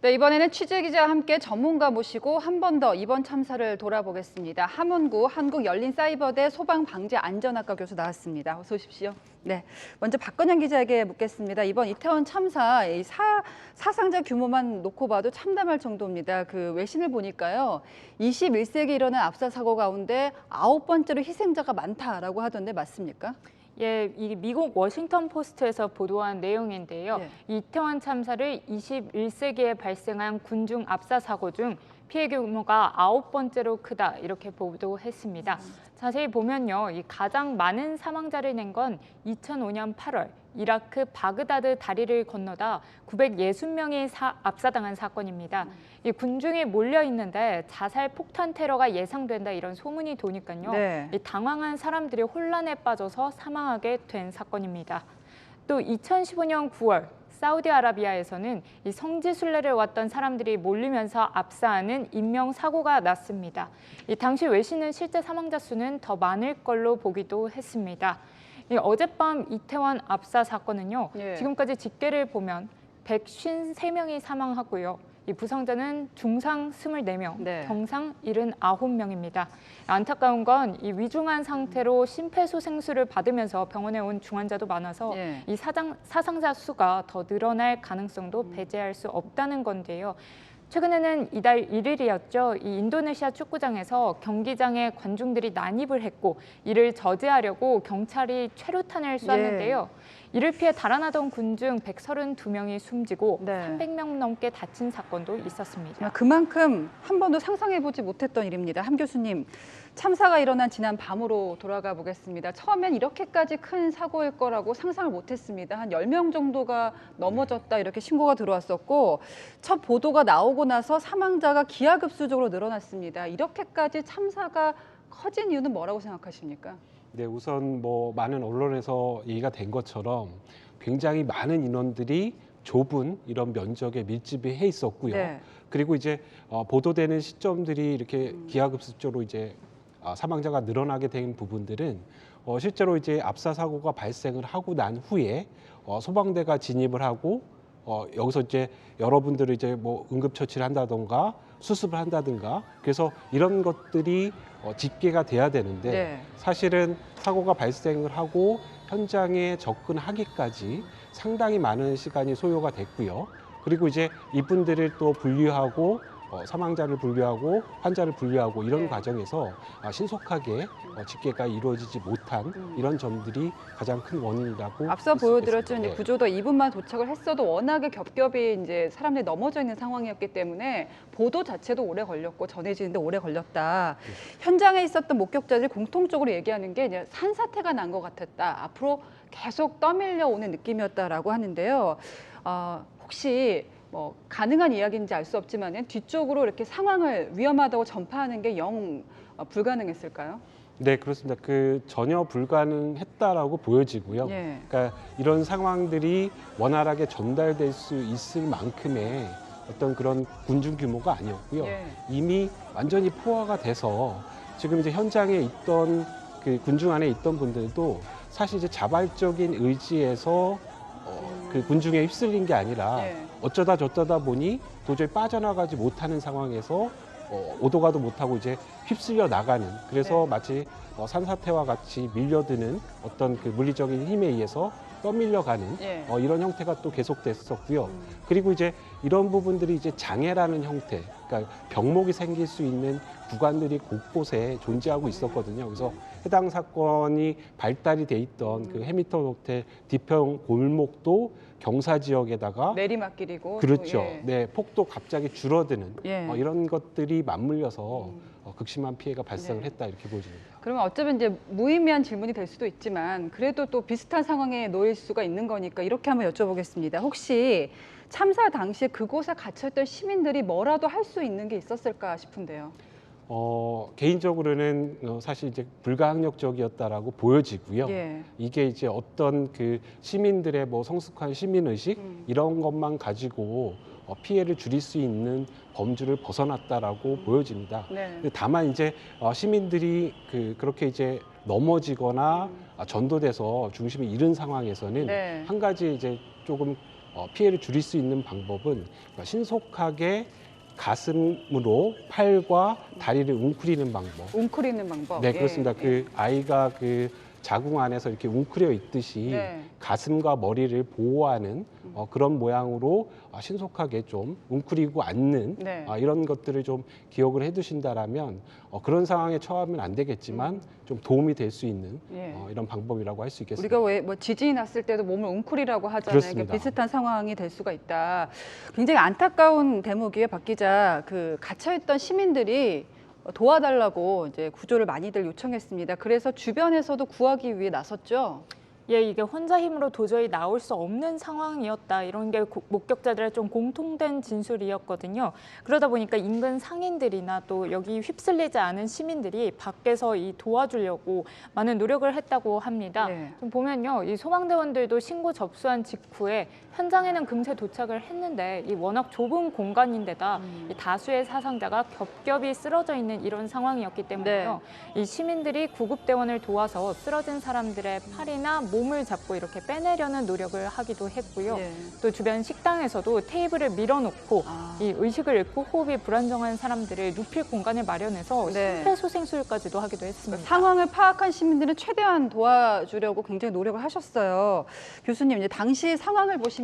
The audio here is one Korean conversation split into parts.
네, 이번에는 취재기자와 함께 전문가 모시고 한 번 더 이번 참사를 돌아보겠습니다. 함원구 한국열린사이버대 소방방재안전학과 교수 나왔습니다. 어서 오십시오. 네, 먼저 박건영 기자에게 묻겠습니다. 이번 이태원 참사 사상자 규모만 놓고 봐도 참담할 정도입니다. 그 외신을 보니까요, 21세기 일어난 압사 사고 가운데 9번째로 희생자가 많다라고 하던데 맞습니까? 예, 이 미국 워싱턴 포스트에서 보도한 내용인데요. 네. 이태원 참사를 21세기에 발생한 군중 압사 사고 중 피해 규모가 9번째로 크다 이렇게 보도했습니다. 자세히 보면요, 이 가장 많은 사망자를 낸 건 2005년 8월 이라크 바그다드 다리를 건너다 960명이 압사당한 사건입니다. 이 군중이 몰려 있는데 자살 폭탄 테러가 예상된다 이런 소문이 도니까요. 네. 이 당황한 사람들이 혼란에 빠져서 사망하게 된 사건입니다. 또 2015년 9월 사우디아라비아에서는 이 성지 순례를 왔던 사람들이 몰리면서 압사하는 인명사고가 났습니다. 이 당시 외신은 실제 사망자 수는 더 많을 걸로 보기도 했습니다. 이 어젯밤 이태원 압사 사건은요. 예. 지금까지 집계를 보면 153명이 사망하고요. 이 부상자는 중상 24명, 네. 경상 79명입니다. 안타까운 건 이 위중한 상태로 심폐소생술을 받으면서 병원에 온 중환자도 많아서 예. 이 사상자 수가 더 늘어날 가능성도 배제할 수 없다는 건데요. 최근에는 이달 1일이었죠. 이 인도네시아 축구장에서 경기장에 관중들이 난입을 했고 이를 저지하려고 경찰이 최루탄을 쐈는데요. 이를 피해 달아나던 군중 132명이 숨지고 네. 300명 넘게 다친 사건도 있었습니다. 그만큼 한 번도 상상해보지 못했던 일입니다. 함 교수님, 참사가 일어난 지난 밤으로 돌아가 보겠습니다. 처음엔 이렇게까지 큰 사고일 거라고 상상을 못했습니다. 한 10명 정도가 넘어졌다 이렇게 신고가 들어왔었고 첫 보도가 나오고 나서 사망자가 기하급수적으로 늘어났습니다. 이렇게까지 참사가 커진 이유는 뭐라고 생각하십니까? 네, 우선 뭐 많은 언론에서 얘기가 된 것처럼 굉장히 많은 인원들이 좁은 이런 면적에 밀집해 있었고요. 네. 그리고 이제 보도되는 시점들이 이렇게 기하급수적으로 이제 사망자가 늘어나게 된 부분들은 실제로 이제 압사 사고가 발생을 하고 난 후에 소방대가 진입을 하고 여기서 이제 여러분들을 이제 뭐 응급처치를 한다던가 수습을 한다든가 그래서 이런 것들이 집계가 돼야 되는데 네. 사실은 사고가 발생을 하고 현장에 접근하기까지 상당히 많은 시간이 소요가 됐고요. 그리고 이제 이분들을 또 분류하고 사망자를 분류하고 환자를 분류하고 이런 네. 과정에서 신속하게 집계가 이루어지지 못한 이런 점들이 가장 큰 원인이라고 앞서 볼수 보여드렸죠. 있겠습니다. 이제 구조도 2분만 도착을 했어도 워낙에 겹겹이 이제 사람들이 넘어져 있는 상황이었기 때문에 보도 자체도 오래 걸렸고 전해지는데 오래 걸렸다. 현장에 있었던 목격자들이 공통적으로 얘기하는 게 이제 산사태가 난 것 같았다. 앞으로 계속 떠밀려 오는 느낌이었다라고 하는데요. 혹시 뭐 가능한 이야기인지 알 수 없지만 뒤쪽으로 이렇게 상황을 위험하다고 전파하는 게 영 불가능했을까요? 네, 그렇습니다. 전혀 불가능했다라고 보여지고요. 예. 그러니까 이런 상황들이 원활하게 전달될 수 있을 만큼의 어떤 그런 군중 규모가 아니었고요. 예. 이미 완전히 포화가 돼서 지금 이제 현장에 있던 그 군중 안에 있던 분들도 사실 이제 자발적인 의지에서 그 군중에 휩쓸린 게 아니라 예. 어쩌다 저쩌다 보니 도저히 빠져나가지 못하는 상황에서 오도 가도 못하고 이제 휩쓸려 나가는 그래서 네. 마치 산사태와 같이 밀려드는 어떤 그 물리적인 힘에 의해서 떠밀려가는 예. 이런 형태가 또 계속됐었고요. 그리고 이제 이런 부분들이 이제 장애라는 형태, 그러니까 병목이 생길 수 있는 구간들이 곳곳에 존재하고 있었거든요. 그래서 해당 사건이 발달이 돼 있던 그 해밀턴 호텔 뒤편 골목도 경사 지역에다가 내리막길이고 그렇죠. 또, 예. 네, 폭도 갑자기 줄어드는 예. 이런 것들이 맞물려서 극심한 피해가 발생을 네. 했다 이렇게 보여집니다. 그러면 어쩌면 이제 무의미한 질문이 될 수도 있지만 그래도 또 비슷한 상황에 놓일 수가 있는 거니까 이렇게 한번 여쭤보겠습니다. 혹시 참사 당시에 그곳에 갇혀있던 시민들이 뭐라도 할 수 있는 게 있었을까 싶은데요. 개인적으로는 사실 이제 불가항력적이었다라고 보여지고요. 예. 이게 이제 어떤 그 시민들의 뭐 성숙한 시민의식 이런 것만 가지고 피해를 줄일 수 있는 범주를 벗어났다라고 보여집니다. 네. 근데 다만 이제 시민들이 그렇게 이제 넘어지거나 전도돼서 중심을 잃은 상황에서는 네. 한 가지 이제 조금 피해를 줄일 수 있는 방법은 그러니까 신속하게 가슴으로 팔과 다리를 웅크리는 방법. 웅크리는 방법. 네, 예, 그렇습니다. 그 아이가 그 자궁 안에서 이렇게 웅크려 있듯이 네. 가슴과 머리를 보호하는 그런 모양으로 신속하게 좀 웅크리고 앉는 네. 이런 것들을 좀 기억을 해두신다라면 그런 상황에 처하면 안 되겠지만 좀 도움이 될 수 있는 예. 이런 방법이라고 할 수 있겠습니다. 우리가 왜 뭐 지진이 났을 때도 몸을 웅크리라고 하잖아요. 그렇습니다. 그러니까 비슷한 상황이 될 수가 있다. 굉장히 안타까운 대목이에요, 박 기자. 그 갇혀있던 시민들이 도와달라고 이제 구조를 많이들 요청했습니다. 그래서 주변에서도 구하기 위해 나섰죠. 예, 이게 혼자 힘으로 도저히 나올 수 없는 상황이었다. 이런 게 목격자들의 좀 공통된 진술이었거든요. 그러다 보니까 인근 상인들이나 또 여기 휩쓸리지 않은 시민들이 밖에서 이 도와주려고 많은 노력을 했다고 합니다. 네. 좀 보면요, 이 소방대원들도 신고 접수한 직후에 현장에는 금세 도착을 했는데 이 워낙 좁은 공간인데다 이 다수의 사상자가 겹겹이 쓰러져 있는 이런 상황이었기 때문에요. 이 시민들이 구급대원을 도와서 쓰러진 사람들의 팔이나 몸을 잡고 이렇게 빼내려는 노력을 하기도 했고요. 네. 또 주변 식당에서도 테이블을 밀어놓고 이 의식을 잃고 호흡이 불안정한 사람들을 눕힐 공간을 마련해서 네. 심폐소생술까지도 하기도 했습니다. 상황을 파악한 시민들은 최대한 도와주려고 굉장히 노력을 하셨어요. 교수님, 이제 당시 상황을 보시면요.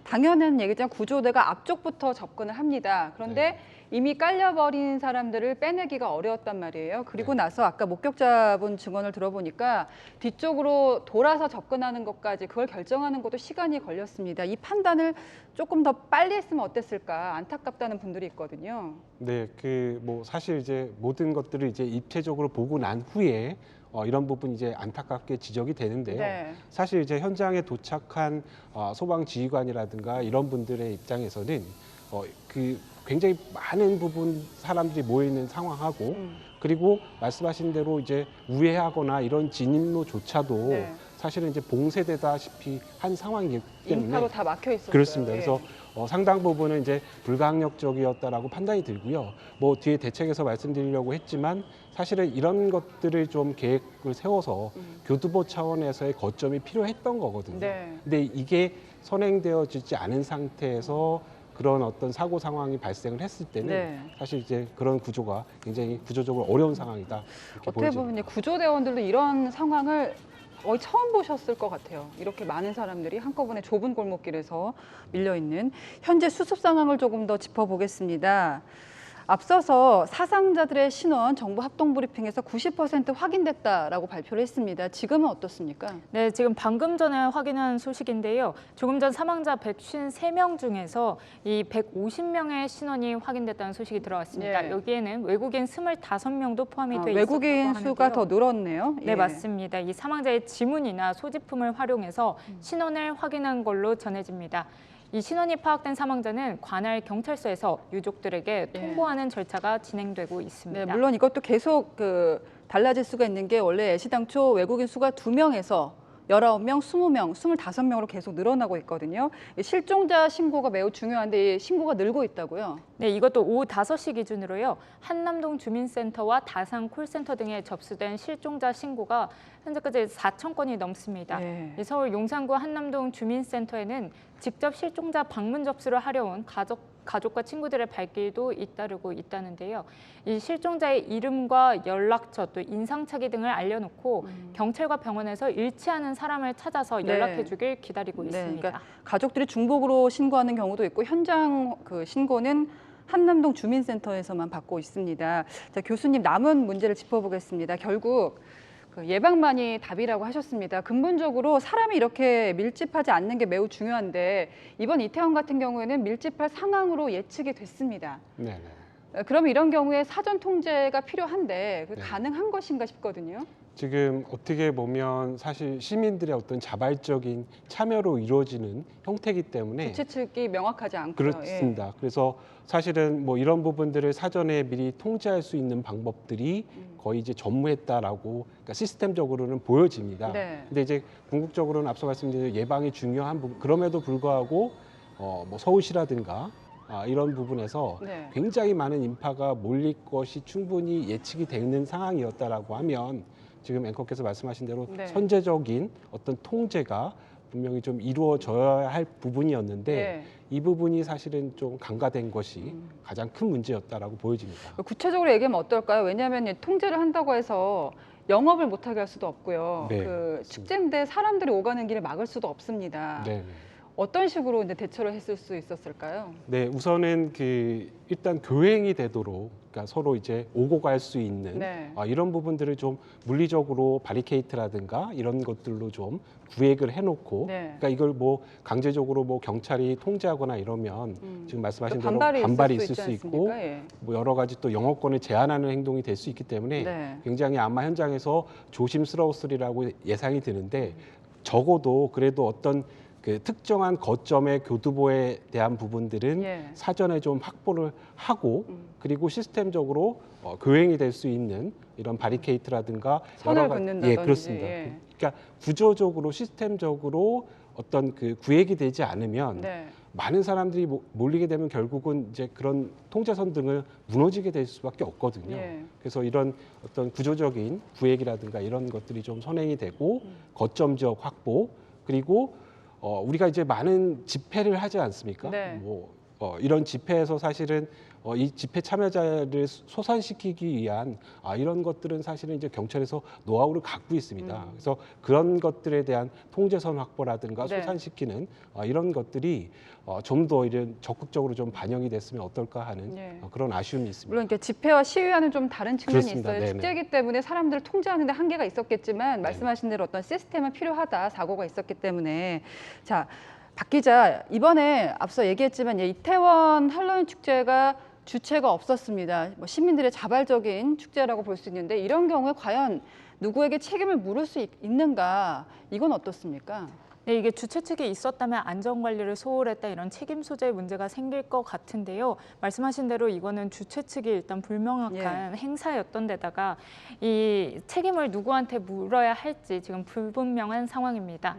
당연한 얘기지만 구조대가 앞쪽부터 접근을 합니다. 그런데 이미 깔려버린 사람들을 빼내기가 어려웠단 말이에요. 그리고 나서 아까 목격자분 증언을 들어보니까 뒤쪽으로 돌아서 접근하는 것까지 그걸 결정하는 것도 시간이 걸렸습니다. 이 판단을 조금 더 빨리 했으면 어땠을까 안타깝다는 분들이 있거든요. 네, 그 뭐 사실 이제 모든 것들을 이제 입체적으로 보고 난 후에 이런 부분이 이제 안타깝게 지적이 되는데요. 네. 사실 이제 현장에 도착한 소방 지휘관이라든가 이런 분들의 입장에서는 그 굉장히 많은 부분 사람들이 모여 있는 상황하고 그리고 말씀하신 대로 이제 우회하거나 이런 진입로조차도 네. 사실은 이제 봉쇄되다시피 한 상황이기 때문에 인파로 다 막혀 있었어요. 그렇습니다. 예. 그래서 상당 부분은 이제 불가항력적이었다라고 판단이 들고요. 뭐 뒤에 대책에서 말씀드리려고 했지만 사실은 이런 것들을 좀 계획을 세워서 교두보 차원에서의 거점이 필요했던 거거든요. 네. 근데 이게 선행되어지지 않은 상태에서 그런 어떤 사고 상황이 발생을 했을 때는 네. 사실 이제 그런 구조가 굉장히 구조적으로 어려운 상황이다. 이렇게 어떻게 보여집니다. 보면 이제 구조대원들도 이런 상황을 거의 처음 보셨을 것 같아요. 이렇게 많은 사람들이 한꺼번에 좁은 골목길에서 밀려있는 현재 수습 상황을 조금 더 짚어보겠습니다. 앞서서 사상자들의 신원 정부 합동 브리핑에서 90% 확인됐다라고 발표를 했습니다. 지금은 어떻습니까? 네, 지금 방금 전에 확인한 소식인데요. 조금 전 사망자 153명 중에서 이 150명의 신원이 확인됐다는 소식이 들어왔습니다. 예. 여기에는 외국인 25명도 포함이 돼 있었다고 외국인 하는데요. 수가 더 늘었네요. 네, 예. 맞습니다. 이 사망자의 지문이나 소지품을 활용해서 신원을 확인한 걸로 전해집니다. 이 신원이 파악된 사망자는 관할 경찰서에서 유족들에게 통보하는 절차가 진행되고 있습니다. 네, 물론 이것도 계속 달라질 수가 있는 게 원래 애시당초 외국인 수가 2명에서 19명, 20명, 25명으로 계속 늘어나고 있거든요. 실종자 신고가 매우 중요한데 이 신고가 늘고 있다고요? 네, 이것도 오후 5시 기준으로요. 한남동 주민센터와 다산 콜센터 등에 접수된 실종자 신고가 현재까지 4천 건이 넘습니다. 네. 이 서울 용산구 한남동 주민센터에는 직접 실종자 방문 접수를 하려 온 가족과 친구들의 발길도 잇따르고 있다는데요. 이 실종자의 이름과 연락처 또 인상착의 등을 알려놓고 경찰과 병원에서 일치하는 사람을 찾아서 연락해주길 기다리고 있습니다. 그러니까 가족들이 중복으로 신고하는 경우도 있고 현장 신고는 한남동 주민센터에서만 받고 있습니다. 자, 교수님 남은 문제를 짚어보겠습니다. 결국 예방만이 답이라고 하셨습니다. 근본적으로 사람이 이렇게 밀집하지 않는 게 매우 중요한데 이번 이태원 같은 경우에는 밀집할 상황으로 예측이 됐습니다. 네. 그럼 이런 경우에 사전 통제가 필요한데 네. 가능한 것인가 싶거든요. 지금 어떻게 보면 사실 시민들의 어떤 자발적인 참여로 이루어지는 형태이기 때문에 주최 측이 명확하지 않고요. 그렇습니다. 그래서 사실은 뭐 이런 부분들을 사전에 미리 통제할 수 있는 방법들이 거의 이제 전무했다라고 그러니까 시스템적으로는 보여집니다. 네. 근데 이제 궁극적으로는 앞서 말씀드린 예방이 중요한 부분 그럼에도 불구하고 뭐 서울시라든가 이런 부분에서 네. 굉장히 많은 인파가 몰릴 것이 충분히 예측이 되는 상황이었다라고 하면 지금 앵커께서 말씀하신 대로 네. 선제적인 어떤 통제가 분명히 좀 이루어져야 할 부분이었는데 네. 이 부분이 사실은 좀 간과된 것이 가장 큰 문제였다라고 보여집니다. 구체적으로 얘기하면 어떨까요? 왜냐하면 통제를 한다고 해서 영업을 못하게 할 수도 없고요. 네, 그 맞습니다. 축제인데 사람들이 오가는 길을 막을 수도 없습니다. 네. 어떤 식으로 이제 대처를 했을 수 있었을까요? 네, 우선은 일단 교행이 되도록 그러니까 서로 이제 오고 갈 수 있는 네. 이런 부분들을 좀 물리적으로 바리케이트라든가 이런 것들로 좀 구획을 해놓고 네. 그러니까 이걸 뭐 강제적으로 뭐 경찰이 통제하거나 이러면 지금 말씀하신 대로 반발이 반발이 있을 있을 수 수 있지 있고 않습니까? 예. 뭐 여러 가지 또 영어권을 제한하는 행동이 될 수 있기 때문에 네. 굉장히 아마 현장에서 조심스러웠으리라고 예상이 드는데 적어도 그래도 어떤 그 특정한 거점의 교두보에 대한 부분들은 예. 사전에 좀 확보를 하고 그리고 시스템적으로 교행이 될 수 있는 이런 바리케이트라든가 선을 여러 가지- 긋는다든지, 예, 그렇습니다. 예. 그러니까 구조적으로 시스템적으로 어떤 그 구획이 되지 않으면 네. 많은 사람들이 몰리게 되면 결국은 이제 그런 통제선 등을 무너지게 될 수밖에 없거든요. 예. 그래서 이런 어떤 구조적인 구획이라든가 이런 것들이 좀 선행이 되고 거점 지역 확보 그리고 우리가 이제 많은 집회를 하지 않습니까? 네. 이런 집회에서 사실은 이 집회 참여자를 소산시키기 위한 이런 것들은 사실은 이제 경찰에서 노하우를 갖고 있습니다. 그래서 그런 것들에 대한 통제선 확보라든가 네. 소산시키는 이런 것들이 좀 더 이런 적극적으로 좀 반영이 됐으면 어떨까 하는 네. 그런 아쉬움이 있습니다. 물론 이렇게 집회와 시위와는 좀 다른 측면이 그렇습니다. 있어요. 네네. 축제이기 때문에 사람들을 통제하는 데 한계가 있었겠지만 말씀하신 대로 어떤 시스템은 필요하다, 사고가 있었기 때문에. 자, 박 기자, 이번에 앞서 얘기했지만 이태원 할로윈 축제가 주체가 없었습니다. 뭐 시민들의 자발적인 축제라고 볼 수 있는데 이런 경우에 과연 누구에게 책임을 물을 수 있는가? 이건 어떻습니까? 네, 이게 주최 측이 있었다면 안전관리를 소홀했다 이런 책임 소재의 문제가 생길 것 같은데요. 말씀하신 대로 이거는 주최 측이 일단 불명확한 행사였던 데다가 이 책임을 누구한테 물어야 할지 지금 불분명한 상황입니다.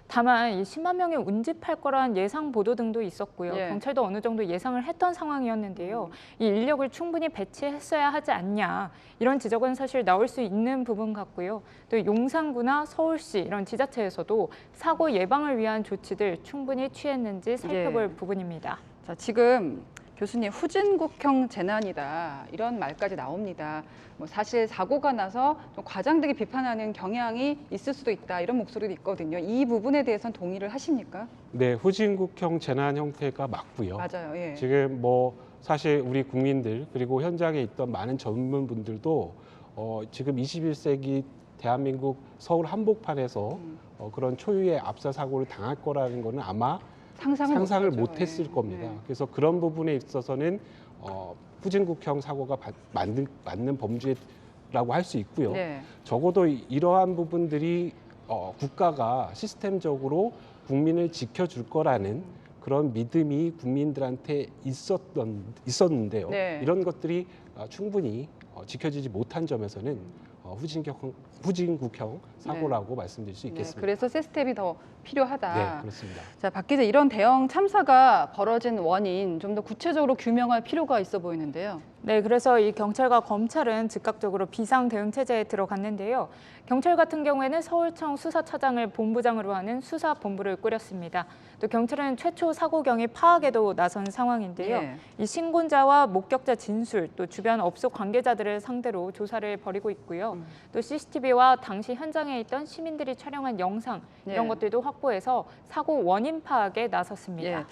다만 이 10만 명이 운집할 거란 예상 보도 등도 있었고요. 예. 경찰도 어느 정도 예상을 했던 상황이었는데요. 이 인력을 충분히 배치했어야 하지 않냐 이런 지적은 사실 나올 수 있는 부분 같고요. 또 용산구나 서울시 이런 지자체에서도 사고 예방을 위한 조치들 충분히 취했는지 살펴볼 부분입니다. 자, 지금 교수님 후진국형 재난이다 이런 말까지 나옵니다. 뭐 사실 사고가 나서 좀 과장되게 비판하는 경향이 있을 수도 있다 이런 목소리도 있거든요. 이 부분에 대해서는 동의를 하십니까? 네, 후진국형 재난 형태가 맞고요. 맞아요. 예. 지금 사실 우리 국민들 그리고 현장에 있던 많은 전문분들도 지금 21세기 대한민국 서울 한복판에서 그런 초유의 압사 사고를 당할 거라는 거는 아마 상상을 못하죠. 못했을 예. 겁니다. 예. 그래서 그런 부분에 있어서는 후진국형 사고가 맞는 범죄라고 할 수 있고요. 네. 적어도 이러한 부분들이 국가가 시스템적으로 국민을 지켜줄 거라는 그런 믿음이 국민들한테 있었는데요. 네. 이런 것들이 충분히 지켜지지 못한 점에서는 후진국형 사고라고 말씀드릴 수 네. 있겠습니다. 그래서 시스템이 더 필요하다. 네, 그렇습니다. 자, 박 기자 이런 대형 참사가 벌어진 원인 좀 더 구체적으로 규명할 필요가 있어 보이는데요. 네, 그래서 이 경찰과 검찰은 즉각적으로 비상 대응 체제에 들어갔는데요. 경찰 같은 경우에는 서울청 수사차장을 본부장으로 하는 수사본부를 꾸렸습니다. 또 경찰은 최초 사고 경위 파악에도 나선 상황인데요. 예. 이 신고자와 목격자 진술, 또 주변 업소 관계자들을 상대로 조사를 벌이고 있고요. 또 CCTV와 당시 현장에 있던 시민들이 촬영한 영상 이런 예. 것들도 확보해서 사고 원인 파악에 나섰습니다. 예.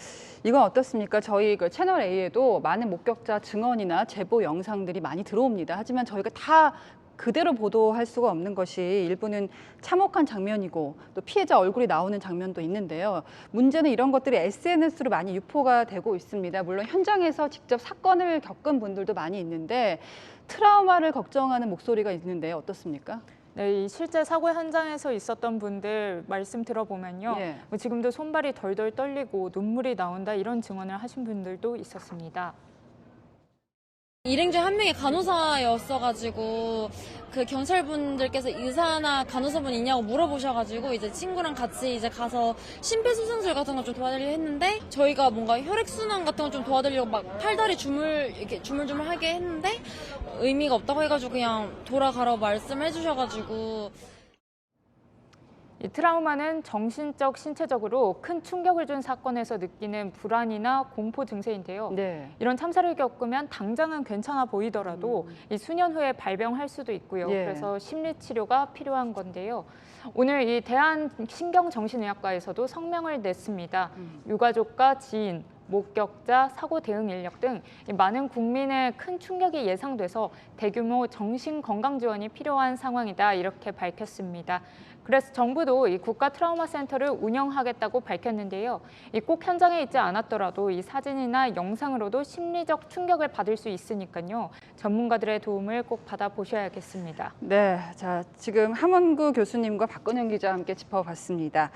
이건 어떻습니까? 저희 그 채널 A에도 많은 목격자 증언이나 제보 영상들이 많이 들어옵니다. 하지만 저희가 다 그대로 보도할 수가 없는 것이 일부는 참혹한 장면이고 또 피해자 얼굴이 나오는 장면도 있는데요. 문제는 이런 것들이 SNS로 많이 유포가 되고 있습니다. 물론 현장에서 직접 사건을 겪은 분들도 많이 있는데 트라우마를 걱정하는 목소리가 있는데 어떻습니까? 네, 이 실제 사고 현장에서 있었던 분들 말씀 들어보면요. 예. 뭐 지금도 손발이 덜덜 떨리고 눈물이 나온다 이런 증언을 하신 분들도 있었습니다. 일행 중 한 명이 간호사였어가지고 그 경찰분들께서 의사나 간호사분 있냐고 물어보셔가지고 이제 친구랑 같이 이제 가서 심폐소생술 같은 거 좀 도와드리려 했는데 저희가 뭔가 혈액순환 같은 거 좀 도와드리려고 막 팔다리 이렇게 주물주물하게 했는데 의미가 없다고 해가지고 그냥 돌아가라고 말씀해 주셔가지고 이 트라우마는 정신적, 신체적으로 큰 충격을 준 사건에서 느끼는 불안이나 공포 증세인데요. 네. 이런 참사를 겪으면 당장은 괜찮아 보이더라도 이 수년 후에 발병할 수도 있고요. 예. 그래서 심리 치료가 필요한 건데요. 오늘 이 대한신경정신의학과에서도 성명을 냈습니다. 유가족과 지인, 목격자, 사고 대응 인력 등 많은 국민의 큰 충격이 예상돼서 대규모 정신 건강 지원이 필요한 상황이다 이렇게 밝혔습니다. 그래서 정부도 이 국가 트라우마 센터를 운영하겠다고 밝혔는데요. 꼭 현장에 있지 않았더라도 이 사진이나 영상으로도 심리적 충격을 받을 수 있으니까요. 전문가들의 도움을 꼭 받아보셔야겠습니다. 네, 자 지금 함원구 교수님과 박건영 기자와 함께 짚어봤습니다.